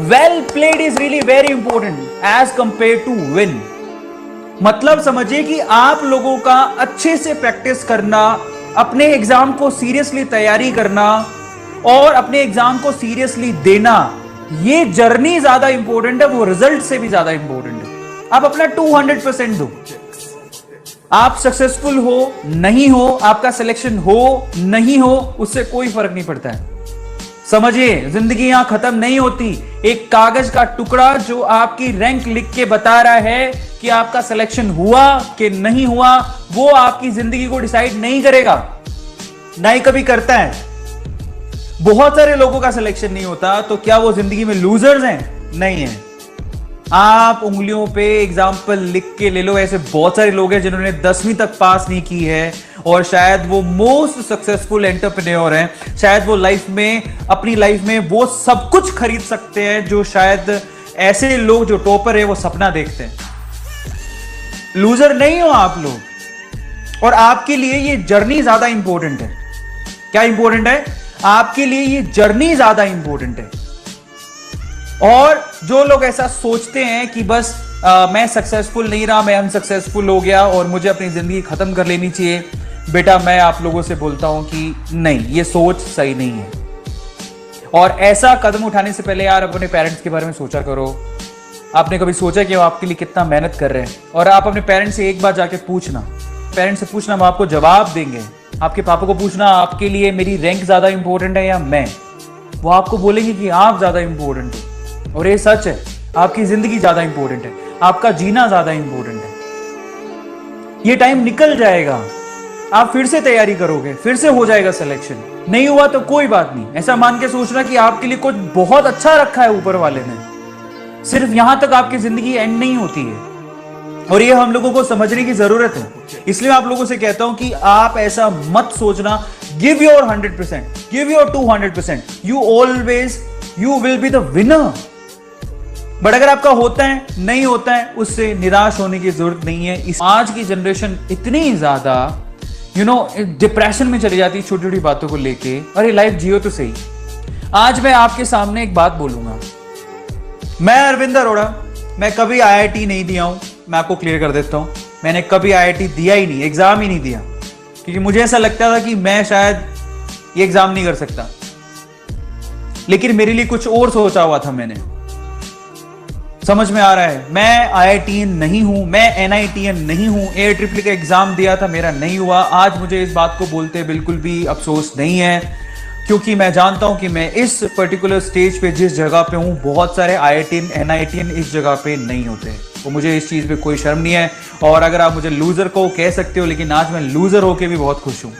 Well played is really very important as compare to win. मतलब समझिए कि आप लोगों का अच्छे से प्रैक्टिस करना, अपने एग्जाम को सीरियसली तैयारी करना और अपने एग्जाम को सीरियसली देना, ये जर्नी ज्यादा इंपॉर्टेंट है, वो रिजल्ट से भी ज्यादा इंपॉर्टेंट है। आप अपना 200% दो। आप सक्सेसफुल हो नहीं हो, आपका सिलेक्शन हो नहीं हो, उससे कोई फर्क नहीं पड़ता है। समझिए, जिंदगी यहां खत्म नहीं होती। एक कागज का टुकड़ा जो आपकी रैंक लिख के बता रहा है कि आपका सिलेक्शन हुआ कि नहीं हुआ, वो आपकी जिंदगी को डिसाइड नहीं करेगा, ना ही कभी करता है। बहुत सारे लोगों का सिलेक्शन नहीं होता, तो क्या वो जिंदगी में लूजर्स हैं? नहीं है। आप उंगलियों पे एग्जाम्पल लिख के ले लो, ऐसे बहुत सारे लोग हैं जिन्होंने 10वीं तक पास नहीं की है और शायद वो मोस्ट सक्सेसफुल एंटरप्रेन्योर हैं। शायद वो लाइफ में, अपनी लाइफ में वो सब कुछ खरीद सकते हैं जो शायद ऐसे लोग जो टॉपर है वो सपना देखते हैं। लूजर नहीं हो आप लोग। और आपके लिए ये जर्नी ज्यादा इंपॉर्टेंट है। क्या इंपॉर्टेंट है? आपके लिए ये जर्नी ज्यादा इंपॉर्टेंट है। और जो लोग ऐसा सोचते हैं कि बस मैं सक्सेसफुल नहीं रहा, मैं अनसक्सेसफुल हो गया और मुझे अपनी जिंदगी खत्म कर लेनी चाहिए, बेटा मैं आप लोगों से बोलता हूं कि नहीं, ये सोच सही नहीं है। और ऐसा कदम उठाने से पहले यार अपने पेरेंट्स के बारे में सोचा करो। आपने कभी सोचा कि वो आपके लिए कितना मेहनत कर रहे हैं? और आप अपने पेरेंट्स से एक बार जाके पूछना, पेरेंट्स से पूछना, वो आपको जवाब देंगे। आपके पापा को पूछना आपके लिए मेरी रैंक ज्यादा इंपॉर्टेंट है या मैं, वो आपको बोलेंगे कि आप ज्यादा इंपॉर्टेंट हो। और ये सच है, आपकी जिंदगी ज्यादा इंपॉर्टेंट है, आपका जीना ज्यादा इंपॉर्टेंट है। ये टाइम निकल जाएगा, आप फिर से तैयारी करोगे, फिर से हो जाएगा सिलेक्शन। नहीं हुआ तो कोई बात नहीं, ऐसा मान के सोचना कि आपके लिए कुछ बहुत अच्छा रखा है ऊपर वाले ने। सिर्फ यहां तक आपकी जिंदगी एंड नहीं होती है, और ये हम लोगों को समझने की जरूरत है। इसलिए आप लोगों से कहता हूं कि आप ऐसा मत सोचना। Give your 100%, give your 200%, you will be the winner. But अगर आपका होता है, नहीं होता है, उससे निराश होने की जरूरत नहीं है। आज की जनरेशन इतनी ज्यादा डिप्रेशन में चली जाती है छोटी छोटी बातों को लेके। अरे लाइफ जियो तो सही। आज मैं आपके सामने एक बात बोलूंगा। मैं अरविंद अरोड़ा, मैं कभी आईआईटी नहीं दिया हूं। मैं आपको क्लियर कर देता हूं, मैंने कभी आईआईटी दिया ही नहीं, एग्जाम ही नहीं दिया, क्योंकि मुझे ऐसा लगता था कि मैं शायद ये एग्जाम नहीं कर सकता। लेकिन मेरे लिए कुछ और सोचा हुआ था मैंने। समझ में आ रहा है? मैं आईआईटीएन नहीं हूं, मैं एनआईटीएन नहीं हूं। एआईट्रिपल का एग्जाम दिया था, मेरा नहीं हुआ। आज मुझे इस बात को बोलते बिल्कुल भी अफसोस नहीं है, क्योंकि मैं जानता हूं कि मैं इस पर्टिकुलर स्टेज पे जिस जगह पे हूं, बहुत सारे आईआईटीएन एनआईटीएन इस जगह पे नहीं होते। तो मुझे इस चीज पे कोई शर्म नहीं है। और अगर आप मुझे लूजर को कह सकते हो, लेकिन आज मैं लूजर होके भी बहुत खुश हूं।